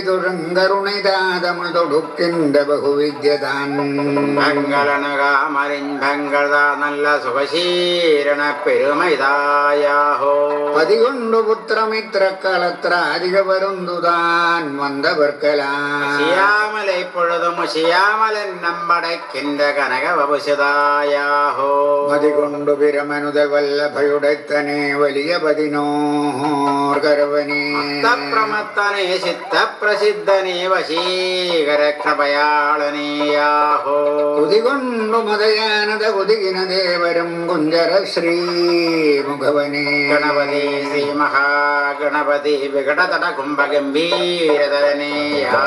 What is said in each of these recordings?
தொழுங்கருணை தாதமிழ் தொடுக்கின்ற பகுவித்யதான் பங்கலனகாமரின்பங்கள் நல்ல சுகசீரண பெருமைதாயாஹோ பதிகொண்டு புத்திரமித்திர களத்திர அதிக வருந்துதான் வந்தவர்கலாம் சியாமலை பொழுதும் சியாமலன் நம்படைக்கின்ற கனக வபுசுதாயாஹோ மதிகொண்டு பிரமனுதல் வல்லபயுடைத்தனே வலிய பதினோர் கரவனே பிரமத்தனே சித்த பிரசித்தனே வசீகர கிருபயாளனேயாஹோ குதிகொண்டு மதயானத குதிகின தேவரும் குஞ்சர ஸ்ரீ முகவனே கணபதி ஸ்ரீ மகாகணபதி விகடதட கும்ப கம்பீரதனேயாஹோ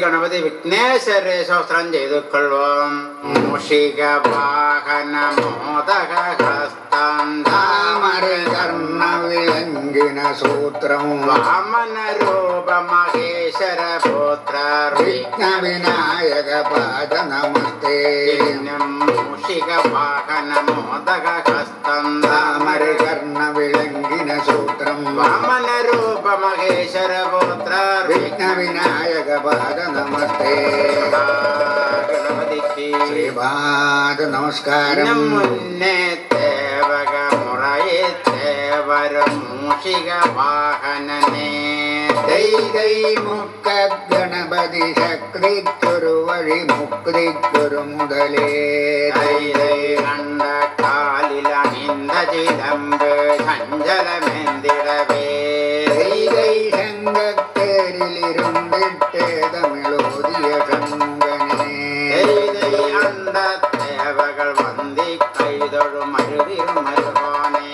கணபதி விக்னேஸ்வரே சோஸ்திரம் செய்து கொள்வோம் மூஷிக வாகன மோதக ஹஸ்தாந்தாமர கர்ண விளங்கின சூத்திரம் வாமன ரூப மகேஸ்வர புத்திர விக்ன விநாயக பாத நமஸ்தே மூஷிக வாகன மோதக ஹஸ்தாந்தாமர கர்ண விளங்கின சூத்திரம் வாமன ரூப மகேஸ்வர புத்திர விக்ன விநாயக பாத நமஸ்தே கணபதிக்கு ஸ்ரீபாத நமஸ்காரம் முன்னே தேவக முறையே தேவர மூஷிக வாகனனே தை முக்க கணபதி சக்தி திருவழி முக்தி குரு முதலே தை கண்ட காலில் அணிந்த சிலம்பு சஞ்சலமெந்திடவே தை சங்கத்தேரில் இருந்திட்டு தமிழோதிய சண்முகனே அந்த தேவகள் வந்தி கைதொழும் அருவிரும் மருவானே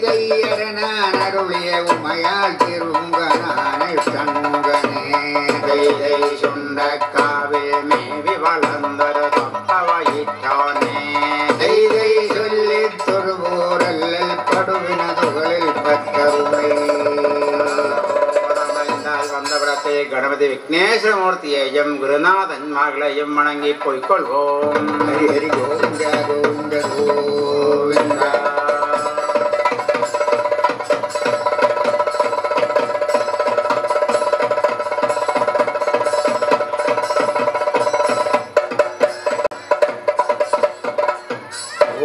தை அரணான் அருளிய உமையால் திருமுகனான சண்முகனே தை சுண்ட காவில் மேவி வளர்ந்தொரு தொப்பவயிற்றானே தை சொல்லி தொழுவோரல்லல் படுவின துகளில் பற்றவுமை வந்தபுரத்தை கணபதி விக்னேஸ்வரமூர்த்தியையும் குருநாதன்மார்களையும் வணங்கி போய்கொள்வோம். ஹரி ஹரி கோவிந்த கோவிந்த கோவிந்த.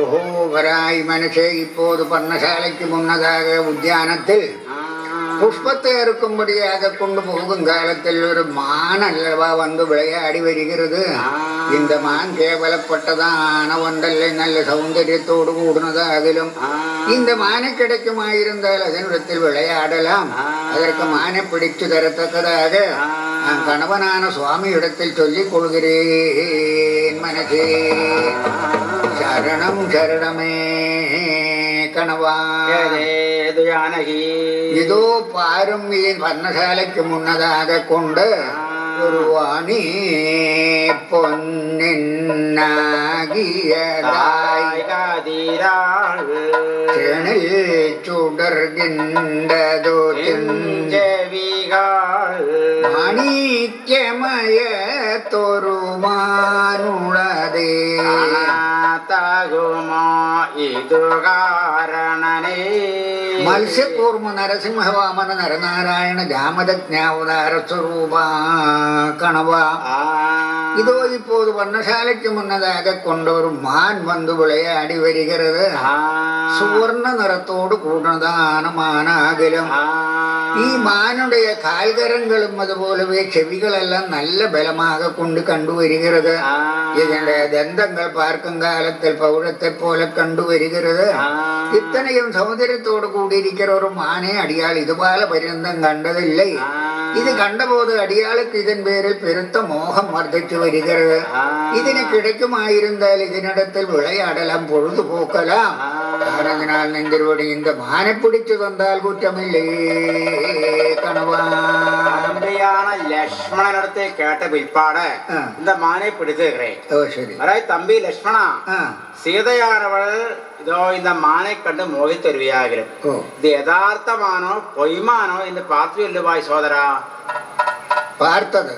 ஓஹோ வராய் மனுஷே, இப்போது பர்ணசாலைக்கு முன்னதாக உத்தியானத்தில் புஷ்பத்தை அறுக்கும்படியாக கொண்டு போகும் காலத்தில் ஒரு மான் அல்லவா வந்து விளையாடி வருகிறது. இந்த மான் கேவலப்பட்டதான ஒன்றல்ல, நல்ல சௌந்தரியத்தோடு கூடுனதாகிலும் இந்த மானை கிடைக்குமாயிருந்தால் அதனிடத்தில் விளையாடலாம். அதற்கு மானை பிடித்து தரத்தக்கதாக நான் கணவனான சுவாமி இடத்தில் சொல்லிக் கொள்கிறேன். மனசே சரணம் சரணமே கணவா. இதோ பாரும் பர்ணசாலைக்கு முன்னதாக கொண்டு ஒரு வாணி பொன்னின்னாகியதாய் சுடர்கின்றதோ மாணிக்கமய தொருமானுளதே தாகுமா இது காரணனே. மത്സ്യകൂർമ നരസിംഹവാമന നരനാരായണ ജാമദജ്ഞാവതാര സ്വരൂപ കണവ. இதோ இப்போது வர்ணசாலைக்கு முன்னதாக கொண்ட ஒரு மான் வந்து விளையாடி வருகிறது. சுவர்ண நிறத்தோடு கூடதான மானாகிலும் ഈ മാനുடைய കാൽകരങ്ങളും അതുപോലവേ ചെവികളെല്ലാം നല്ല ബലமாக கொண்டு കണ്ടുവരികരുത്. ഇതിന്റെ ദന്തങ്ങൾ പാർക്കും കാലത്തിൽ പൗഴത്തെ പോലെ കണ്ടുവരികരുത്. ഇത്തനെയും സൗന്ദര്യത്തോട് കൂടിയിരിക്കുന്ന ഒരു മാനെ അടിയാൾ ഇതുപോലെ പര്യന്തം കണ്ടതില്ലേ. ഇത് കണ്ടപോത് അടിയാൾക്ക് ഇതിൻ പേരിൽ പെരുത്ത മോഹം വർദ്ധിച്ചു വരികരുത്. ഇതിന് കിടക്കുമായിരുന്നാൽ ഇതിനിടത്തിൽ വിളയാടലാം, പൊഴുതുപോക്കലാം. കാരണത്തിനാൽ നെഞ്ചിലൂടെ இந்த மானை பிடிச்சு தந்தால் குற்றமில்லை கணவா. லட்சுமி லட்சுமணனிடத்தை கேட்ட பிற்பாடு இந்த மானை பிடித்துகிறேன். தம்பி லட்சுமணா, சீதையானவள் இதோ இந்த மானை கண்டு மோகித்தருவியாகிறேன். இது யதார்த்தமானோ பொய்மானோ என்று பார்த்து இல்லுவாய் சோதரா. பார்த்தது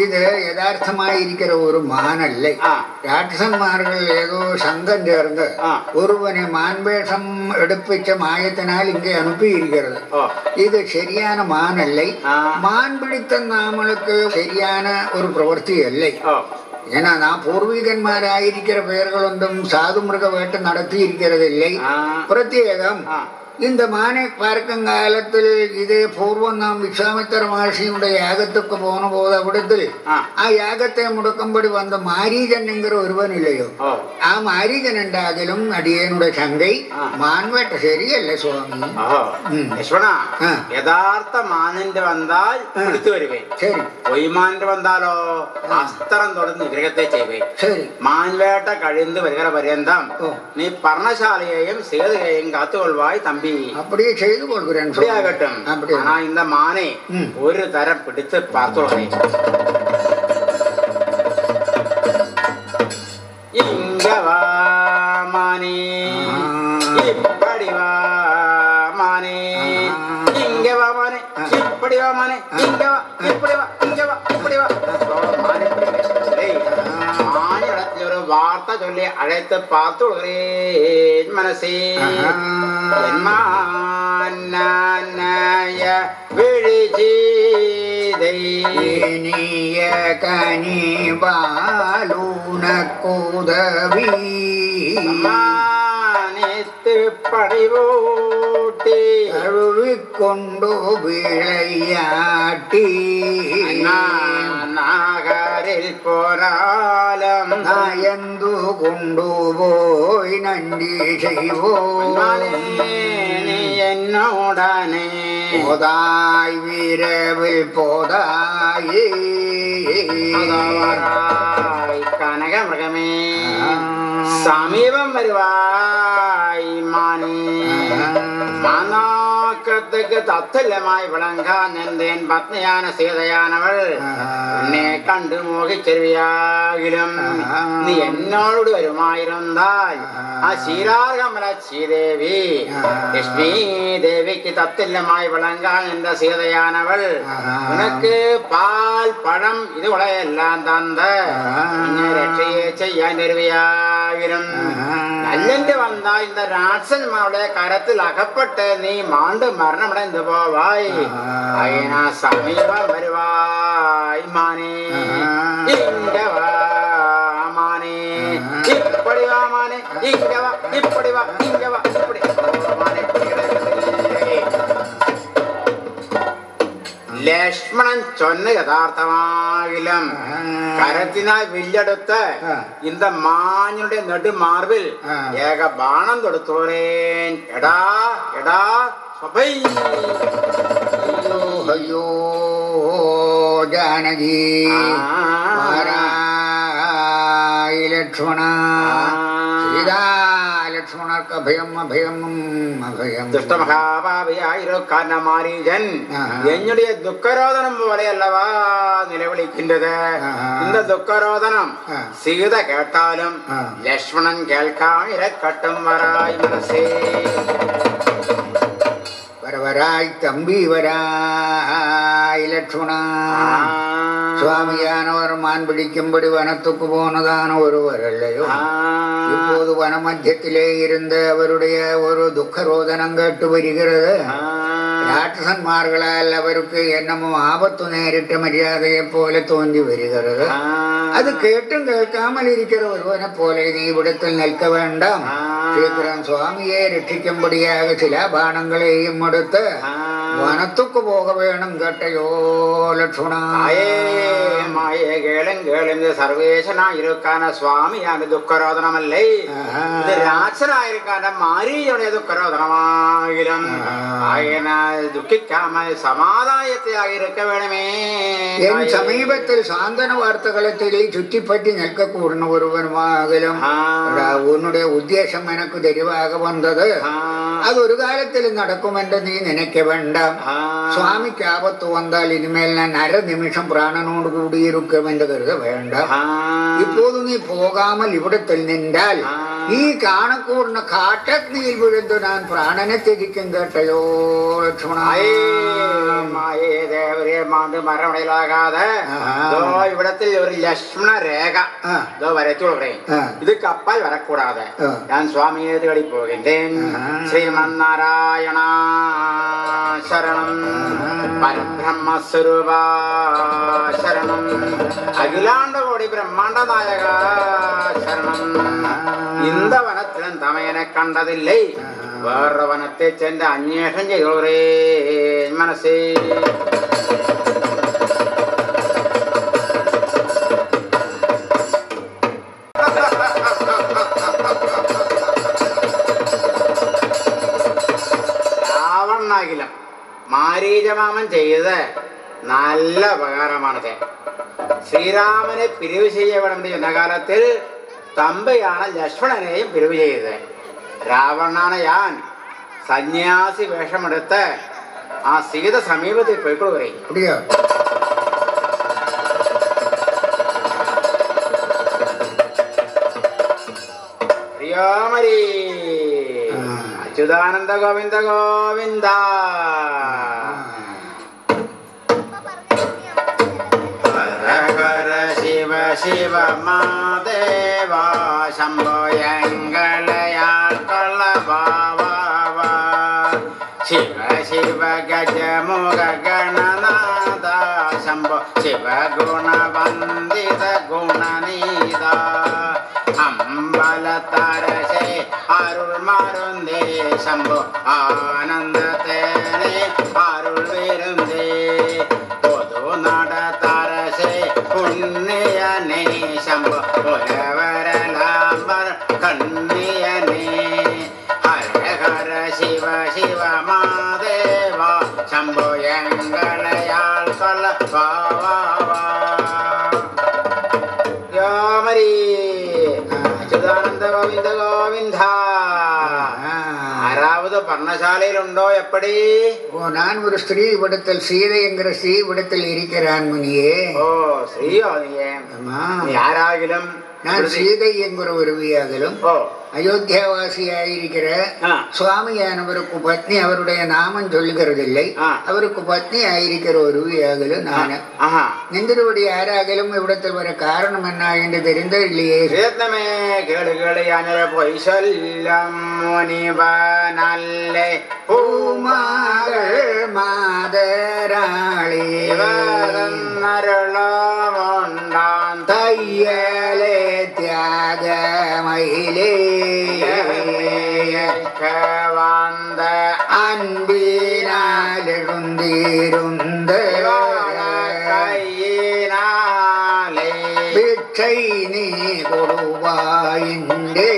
இது யதார்த்தமாயிருக்கிற ஒரு மானல்லை. ராட்சசன்மார்கள் ஏதோ சங்கம் சேர்ந்து ஒருவனை மான்வேஷம் எடுப்பிச்ச மாயத்தினால் இங்கே அனுப்பி இருக்கிறது. இது சரியான மானல்லை. மான் பிடித்த நாமளுக்கு சரியான ஒரு பிரவர்த்தி இல்லை. ஏன்னா நான் பூர்வீகன்மாராயிருக்கிற பெயர்கள் ஒன்றும் சாது மிருக வேட்டை நடத்தி இருக்கிறது இல்லை. பிரத்யேகம் இந்த மானை பார்க்கும் காலத்தில் இதே பூர்வம் நாம் விஸ்வாமித்திர மகர்ஷியுடைய யாகத்துக்கு போன போது அவிடத்தில் யாகத்தை முடக்கும்படி வந்த மாரீஜன் என்கிற ஒருவன் இல்லையோ, மாரீஜன் என்றாகிலும் அடியனுடைய சங்கை மான்வேட்ட சரியல்ல சுவாமி. யதார்த்த மானின்று வந்தால் பிடித்து வருவேன். சரி. பொய்மான்று வந்தாலோ அஸ்திரம் தொடர்ந்து விக்கிரகத்தை செய்வேன். சரி. மான்வேட்ட கழிந்து வருகிற பரியந்தம் நீ பர்ணசாலையையும் சேதுகையும் காத்துக்கொள்வாய் தம்பி. அப்படியே செய்து கொள்கிறேன். ஆனா இந்த மானை ஒரு தரம் பிடித்து பார்த்தோம். இங்க வா மானே, இப்படி வா மானே, இங்க வா மானே, இப்படி வா மானே, இங்க வா, இப்படி வா, இங்க வா, இப்படி வா. ஒரு வார்த்தை சொல்லி அழைத்து பார்த்து விடுகிறேன் மனசே. விழிஜீதைய கனி பாலூன கூதவி மானித்து படிவோட்டி அழுவிக்கொண்டு விளையாட்டி நாகரில் போராலம் நயந்து கொண்டு போய் நன்றி செய்வோம். என்னோடனே போதாய் வீரவில் போதாயே கனக மிருகமே சமீபம் வருவாய் மானே. மானாக்கத்துக்கு தத்துல்யமாய் விளங்கா நின்றேன் பத்னியான சீதையானவள் என்னை கண்டு மோகிச் செல்வியாகிலும் நீ என்னோடு வருமாயிருந்தால் ஸ்ரீராகமல ஸ்ரீதேவி லட்சுமி தேவிக்கு தத்துல்யமாய் விளங்கா என்ற சீதையானவள் உனக்கு பால் பழம் இதுகளை எல்லாம் தந்த ரட்சையை செய்ய நிறுவியாகிலும் நல்லென்று வந்தா இந்த ராட்சன்மாவுடைய கரத்தில் அகப்பட்ட நீ மாண்டு மரணமடைந்து போவாய். ஐயா சமீபம் வருவாய் மானே, இங்க வா மானே, இப்படி வா மானே, இங்க வா, இப்படி வா, இங்க வா, இப்படி மானே. ലക്ഷ്മണൻ ചൊന്ന യഥാർത്ഥമാകിലും കരത്തിനായി വില്ലെടുത്ത ഇന്ത മാഞ്ഞുടെ നെടുമാർവിൽ ഏക ബാണം തൊടുത്തോരേൻ. എടാ എടാ സ്വഭൈ അയ്യോ ജാനകി ലക്ഷ്മണ സീതാ ലക്ഷ്മണർക്ക് അഭയം അഭയം അഭയം. ദുഷ്ടമഹാഭാവിയായിരുക്കാന മാരീജൻ എന്നുடைய துக்கரோதனம் போல அல்லவா நிலவிழிக்கின்றது. இந்த துக்கரோதனம் சீதை கேட்டாலும் லக்ஷ்மணன் கேட்காம இறக்கட்டும் வராய் மனசே. வரவராய் தம்பி வராய் லட்சுமணா. சுவாமியானவர் மான் பிடிக்கும்படி வனத்துக்கு போனதான ஒருவர் அல்லையோ. இப்போது வன மத்தியத்திலே இருந்த அவருடைய ஒரு துக்கரோதனம் கேட்டு வருகிறது. ராட்சசன்மார்களால் அவருக்கு என்னமோ ஆபத்து நேரிட்ட மரியாதையை போல தோன்றி வருகிறது. அது கேட்டும் கேட்காமல் இருக்கிற ஒருவனை போல நீ இவ்விடத்தில் நிற்க வேண்டாம். சீக்கிரம் சுவாமியை ரட்சிக்கும்படியாக சில பானங்களையும் எடுத்து வனத்துக்கு போக வேணும் கேட்டையோ லட்சுமணா. மாயே கேளுங்க சர்வேசனாயிருக்கான சுவாமியான துக்கரோதனம் அல்லை, இது ராட்சனாயிருக்கான மாரியுடைய துக்கரோதனமாகிலும் துக்கிக்காமல் சமாதானத்தையாக இருக்க வேணுமே. என் சமீபத்தில் சாந்தன வார்த்தைகளை சுற்றிப்பற்றி நிற்கக்கூட ஒருவனுமாகிலும் உன்னுடைய உத்தேசம் எனக்கு தெளிவாக வந்தது. അതൊരു കാലത്തിൽ നടക്കുമെന്ന് നീ നിനയ്ക്ക വേണ്ട. സ്വാമിക്ക് ആപത്ത് വന്നാൽ ഇനിമേൽ ഞാൻ അരനിമിഷം പ്രാണനോട് കൂടിയിരിക്കുമെന്ന് കരുത വേണ്ട. ഇപ്പോഴും നീ പോകാമൽ ഇവിടത്തിൽ നിന്നാൽ ഈ കാണക്കൂറിന് കാട്ടഗ്നിയിൽ വിഴുന്നു ഞാൻ പ്രാണനെ ത്യജിക്കും കേട്ടയോ ലക്ഷ്മണ. മരണമില്ലാകാതെ ഇവിടത്തിൽ ഒരു ലക്ഷ്മണ രേഖ വരച്ചോളേ. ഇത് കപ്പാൽ വരക്കൂടാതെ ഞാൻ സ്വാമിയെ തേടി പോകുന്നേൻ. ശ്രീമന്നാരായണ ശരണം, പരബ്രഹ്മസ്വരൂപ ശരണം, അഖിലാണ്ട കോടി ബ്രഹ്മാണ്ട നായക ശരണം. இந்த வனத்திலும் தமையனை கண்டதில்லை, வேற வனத்தை சென்று அந்நேஷம் செய்தோரே மனசே. രാവണാകിലും മാരീചമാമൻ ചെയ്ത് നല്ല ഉപകാരമാണത്. ശ്രീരാമനെ പിരിവ് ചെയ്യപ്പെടുന്ന യുദ്ധകാലത്തിൽ തമ്പയാണ് ലക്ഷ്മണനെയും പിരിവ് ചെയ്തത്. രാവണനാണ് ഞാൻ സന്യാസി വേഷമെടുത്ത് ആ സീത സമീപത്തിൽ പോയിക്കൊടുക്കേ. പ്രിയോമരി അച്യുതാനന്ദ ഗോവിന്ദ ഗോവിന്ദ. ശിവ ശിവ മാദേവ ശംഭോയങ്ങളയാൾ കൊള്ളവാവ. ശിവ ശിവ ഗജമുഖ ഗണനാഥ ശംഭോ ശിവ ഗുണവന്ദിത ഗുണനീത. അമ്പലത്തരശേ അരുൾ മരുന്നേ ശംഭോ ആനന്ദത്തേനെ അരുൾ വരുന്നേ. പൊതു നടത്തരശേ പുണ്യനേ ശംഭോ പുരവരലാംബർ കണ്ണിയനേ. ഹര ഹര ശിവ ശിവ മാദേവ ശംഭോ എങ്ങളയാൾ കൊള്ള യോമരി അച്യുതാനന്ദ ഗോവിന്ദ ഗോവിന്ദ. ആരാവത് പർണശാലയിലുണ്ടോ? എപ്പടി? ഓ, ഞാൻ ഒരു സ്ത്രീ ഇവിടത്തിൽ സീതയെങ്കിற സ്ത്രീ ഇവിടത്തിൽ ഇരിக்கிறான் മുനിയെ. ഓ, സ്ത്രീയോ നീയേ? നീ ആരാകിലും? ഞാൻ സീതയെങ്കിற ഒരുവിയാകലും அயோத்தியாவாசியாயிருக்கிற சுவாமியானவருக்கு பத்னி அவருடைய நாமம் சொல்லுகிறதில்லை. அவருக்கு பத்னி ஆயிருக்கிற ஒருவியாகலும் நானு. நிந்திரபடி யாராகலும் இவ்விடத்தில் வர காரணம் என்ன என்று தெரிந்ததில்லையே. சேத்தமே கேளு கேளு அனர பொய் சொல்லம் முனிவனல்லே பூமாகள் மாதராளே அருளோண்டான் தையலே தியாகமயிலே வந்த அன்பினாலிருந்திருந்த கையினாலே பிச்சை நீ கொடுவாயின்றே.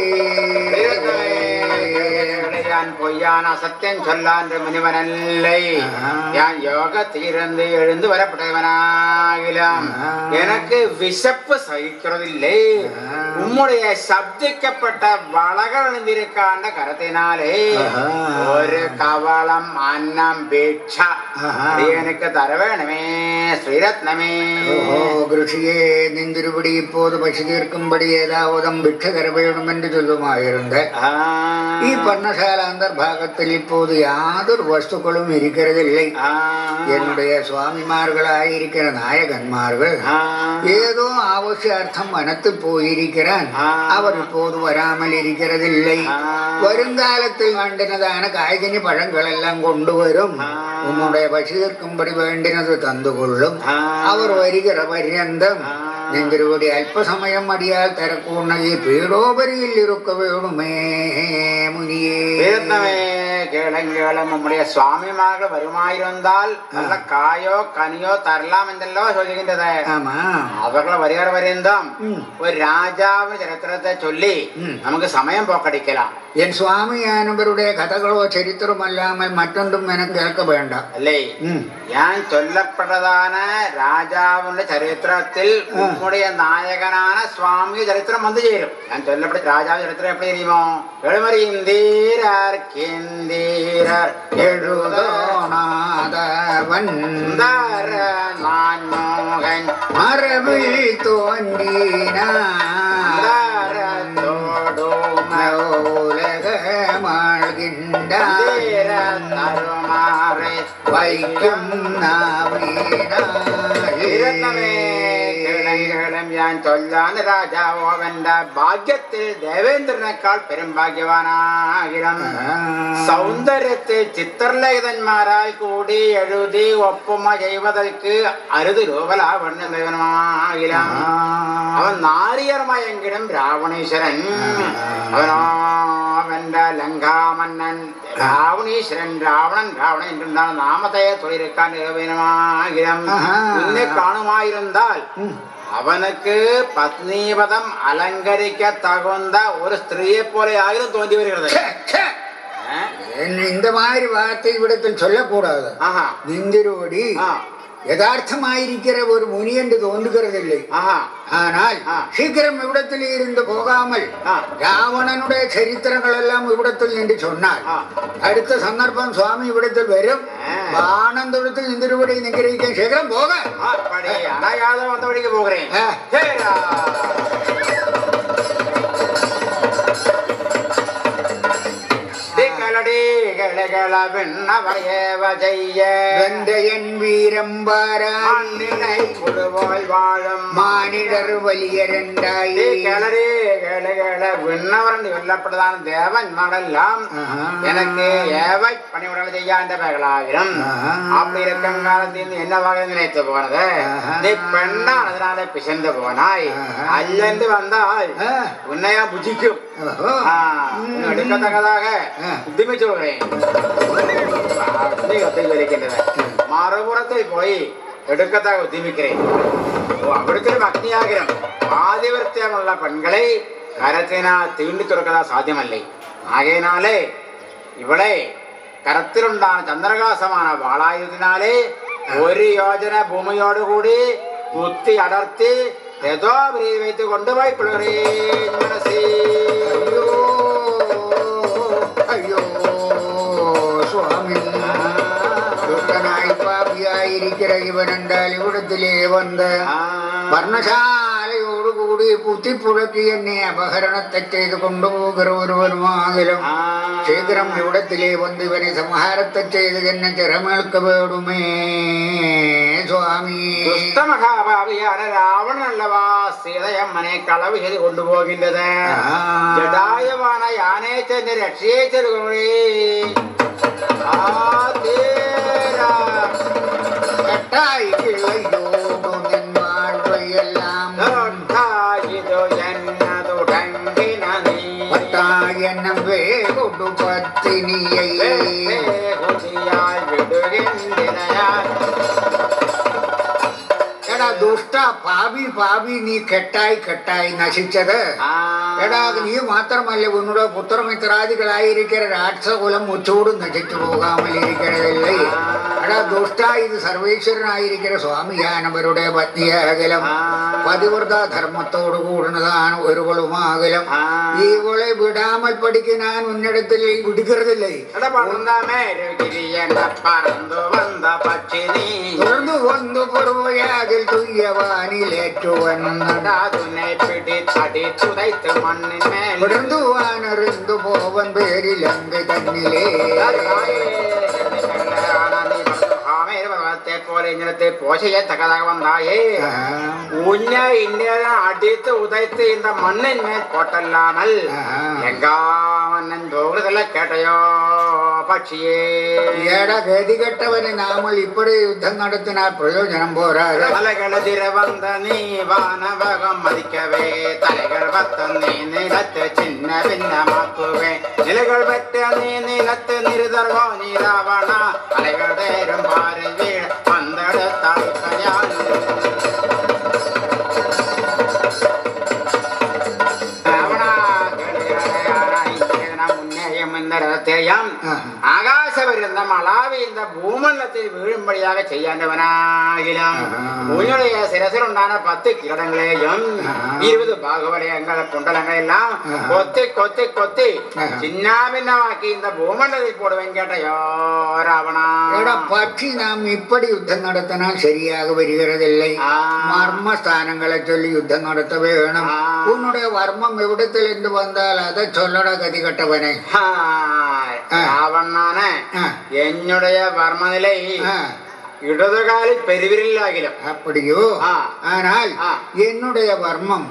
ഞാൻ പൊയ്യാൻ അസത്യം ചൊല്ലാൻ മുനിവനല്ലേ. ഞാൻ യോഗത്തിലിരുന്ന് എഴുந்து வரப்பட்டவனாகிலும் எனக்கு விசப்பு சகிக்கிறதில்லை. உம்முடைய சப்திக்கப்பட்ட வளகள் அணிந்திருக்காண்ட கரத்தினாலே ஒரு கவளம் அன்னம் பீட்ச எனக்கு தர வேணுமே ஸ்ரீரத்னமே. ഋഷിയെ നിന്തിരുപടി இப்போது பசி தீர்க்கும்படி ஏதாவதும் பிட்ச தர வேணும் என்று சொல்லுமாயிருந்த ഈ പർണശാല അന്തർഭാഗത്തിൽ இப்போது യാതൊരു വസ്തുക്കളും ഇരിக்கிறதில்லை. என்னுடைய சுவாமிமார்களாயிருக்கிற நாயகன்மார்கள் ஏதோ அவசியார்த்தம் வனத்தில் போயிருக்கிறான். அவர் இப்போது வராமல் இருக்கிறதில்லை. வருங்காலத்தில் வேண்டினதான காய்கனி பழங்கள் எல்லாம் கொண்டு வரும். உன்னுடைய பசி தீர்க்கும்படி வேண்டினது தந்து கொள்ளும். அவர் வருகிற பர்யந்தம் നിന്തിരുപടി അല്പസമയം അടിയാൽ തിരക്കൂർണയെ പീഠോപരിയിൽ ഇരുക്ക വേണമേ മുനിയേ. കേളങ്കേളം നമ്മുടെ സ്വാമിമാർ വരുമായിരുന്നാൽ നല്ല കായോ കനിയോ തരലാം എന്നല്ലോ ചോദിക്കുന്നത്. അവരുടെ വരികർ പര്യന്തം ഒരു രാജാവിന്റെ ചരിത്രത്തെ ചൊല്ലി നമുക്ക് സമയം പോക്കടിക്കലാം. എൻ സ്വാമിയാനവരുടെ കഥകളോ ചരിത്രമല്ലാமல் മറ്റൊന്നും എനിക്ക് കേൾക്ക വേണ്ട അല്ലേ. ഞാൻ ചൊല്ലപ്പെട്ടതാണ് രാജാവിന്റെ ചരിത്രത്തിൽ നമ്മുടെ നായകനാണ് സ്വാമി ചരിത്രം വന്നു ചേരും. ഞാൻ ചൊല്ലപ്പെട്ട രാജാവ് ചരിത്രം എപ്പടി അറിയുമോ? എഴുമറിയും செந்தீரர் எழுதோணாதவன் நான் மோகன் மரபில் தோன்றினாழ்கின்றாரை வைக்கும் ഞാൻ ചൊല്ലാൻ രാജാവോവന്റെ ഭാഗ്യത്തിൽ ദേവേന്ദ്രനേക്കാൾ പെരുംഭാഗ്യവാനാകിരം സൗന്ദര്യത്തെ ചിത്രലേഖന്മാരാൽ കൂടി എഴുതി ഒപ്പുമ ചെയ്വതற்கு അരുത് രൂപലാവണ്യമാകിരം അവൻ നാരിയർമയെങ്കിലും രാവണീശ്വരൻ അവന്റെ ലങ്കാമന്നൻ രാവണീശ്വരൻ രാവണൻ என்றால் நாமத்தையே சொல்லியிருக்கான் இறைவனாகிரம் നിന്നെ കാണുമായിരുന്നാൽ அவனுக்கு பத்னிபதம் அலங்கரிக்க தகுந்த ஒரு ஸ்திரீயை போல ஆகிரும் தோன்றி வருகிறது. இந்த மாதிரி வார்த்தை இவ்விடத்தில் சொல்லக்கூடாது. நிந்திரோடி யதார்த்தமாயிருக்கிற ஒரு முனி என்று தோன்றுகிறதில்லை. ஆனால் சீக்கிரம் இவ்விடத்தில் இருந்து போகாமல் ராவணனுடைய சரித்திரங்கள் எல்லாம் இவ்விடத்தில் என்று சொன்னால் அடுத்த சந்தர்ப்பம் சுவாமி இவ்விடத்தில் வரும். ஆனந்தத்தில் இந்திரவடி நிகழ்ச்சிக்க சீக்கிரம் போக வந்தபடிக்கு போகிறேன். மானிடர் வலியரண்டாய் வெல்லப்பட்டதான தேவன்மாரெல்லாம் எனக்கு ஏவை பணிவுடல் செய்ய அந்த பகலாயிரம் அப்படி இருக்கும் காலத்தில் என்னவாக நினைத்து போனது நீ பெண்ணா அதனால பிசந்து போனாய் அல்லந்து வந்தால் உன்னையா புஜிக்கும் எடுக்கத்தக்கதாக உத்திமிச்சு வருகிறேன். மறுபுறத்தில் போய் எடுக்கத்தாக உத்திமிக்கிறேன். அவிடத்திலும் அக்னியாகிரம் ஆதிவர்த்தியமுள்ள பெண்களை கரத்தினால் தீண்டு துறக்கதா சாத்தியமல்லை. ஆகையினாலே இவளை கரத்திலுண்டான சந்திரகாசமான வாளாயுதினாலே ஒரு யோஜனை பூமியோடு கூடி குத்தி அடர்த்தி ஏதோ வைத்து கொண்டு போய் கொள்கிறேன். மனசே ஐயோ சுவாமி, துஷ்டனாய் பாபியாயிருக்கிற இவன் என்றால் இவ்விடத்திலே வந்த வர்ணசாலையோடு கூடி புத்தி புழக்கி என்னை அபகரணத்தை செய்து கொண்டு போகிற ஒருவருமாகிலும் சீக்கிரம் இவ்விடத்திலே வந்து இவனை சமஹாரத்தை செய்து என்ன திறமேற்க வேண்டுமே சுவாமி. மகாபாவியான ராவணன் அல்லவா சீதையம்மனை களவு செய்து கொண்டு போகின்றது. ஜடாயவான யானை சென்று ரட்சியை செல்கிறேன். கட்டாய் கிளையோடு என் வாழ்வையெல்லாம் பட்டாயனம் வேகொடு பத்தினியை ദുഷ്ട പാപി പാപി നീ കെട്ടായി കെട്ടായി നശിച്ചത്. എടാ നീ മാത്രമല്ല ഉന്നോട് പുത്രമിത്രാദികളായിരിക്കുന്ന രാക്ഷസകുലം മുച്ചോടും നശിച്ചു പോകാമലിരിക്കണതല്ലേ. എടാ ദുഷ്ട ഇത് സർവേശ്വരനായിരിക്കുന്ന സ്വാമിയാനവരുടെ പത്നിയാകലും പതിവ്രത ധർമ്മത്തോട് കൂടുന്നതാണ് ഒരുവളുമാകലും. ഈവളെ വിടാമൽ പഠിക്കാൻ ഉന്നിടത്തിൽ വിടുக்கிறതില്ലേ. തുറന്നു വന്നു പൊറുവയാകിൽ വിടർന്നുവാനറിന്തു പോവൻ പേരിലങ്ക് തന്നിലേ. പോലെ ഇങ്ങനത്തെ പോഷയത്തക്കதாக வந்தாயே உன்னை இன்ன அடித்து உதைத்து இந்த மண்ணின் மேல் போட்டல்லாமல் எங்காவண்ணன் போகிறதெல்லாம் கேட்டையோ പക്ഷിയേ. ഗതി കെട്ടവന് നാമൾ ഇപ്പഴേ യുദ്ധം നടത്തിനാൽ പ്രയോജനം പോരാതെ. മലകളതിര വന്ന നീ വാനവകം മതിക്കവേ തലകൾ പത്ത നീ നിലത്ത് ചിന്ന ഭിന്നമാക്കുവേ നിലകൾ പറ്റ നീ നിലത്ത് നിരുതർവോ നീ രാവണ അലകൾ തേരും പാരിൽ വീഴ പന്തടുത്തളിപ്പയാൽ ആകാശ വരുന്ന മലാവി இந்த ഭൂമണ്ഡലത്തിൽ വീഴുമ്പടിயாக ചെയ്യാണ്ടവനാകിലും ഉന്നുடைய சிரசிலுண்டான 10 கிரடங்களையும் 20 பாகவலயங்கள் குண்டலங்கள் எல்லாம் கொத்தி கொத்தி கொத்தி சின்னாபின்னமாக்கி இந்த பூமண்டலத்தில் போடுவேன் கேட்டையோ ராவணா. பற்றி நாம் இப்படி யுத்தம் நடத்தினால் சரியாக வருகிறதில்லை. மர்மஸ்தானங்களை சொல்லி யுத்தம் நடத்த வேணும். உன்னுடைய வர்மம் எவ்விடத்திலிருந்து வந்தால் அதை சொல்லட கதி கட்டவனே. ராவணான என்னுடைய வர்மநிலை இடதுகாலில் பெருவிரலாகிலும். அப்படியோ? ஆனால் என்னுடைய வர்மம்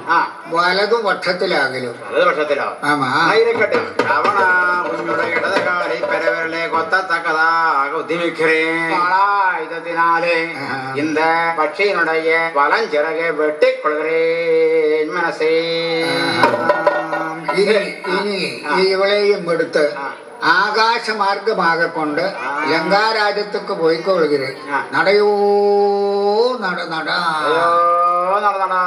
வலது பட்சத்திலாகிலும். வலது பட்சத்திலோ? ஆமா. இருக்கட்டும். ராவணா, உன்னுடைய இடதுகாலை பெருவிரலை கொத்தத்தக்கதாக உத்திமிக்கிறேன். ஆயுதத்தினாலே இந்த பட்சியினுடைய வலஞ்சிறகை வெட்டிக் கொள்கிறேன் மனசே. இனி இவளையும் எடுத்து ஆகாச மார்க்கமாக கொண்டு லங்காராஜத்துக்கு போய்கொள்கிறேன். நடையோ நட நடா நடா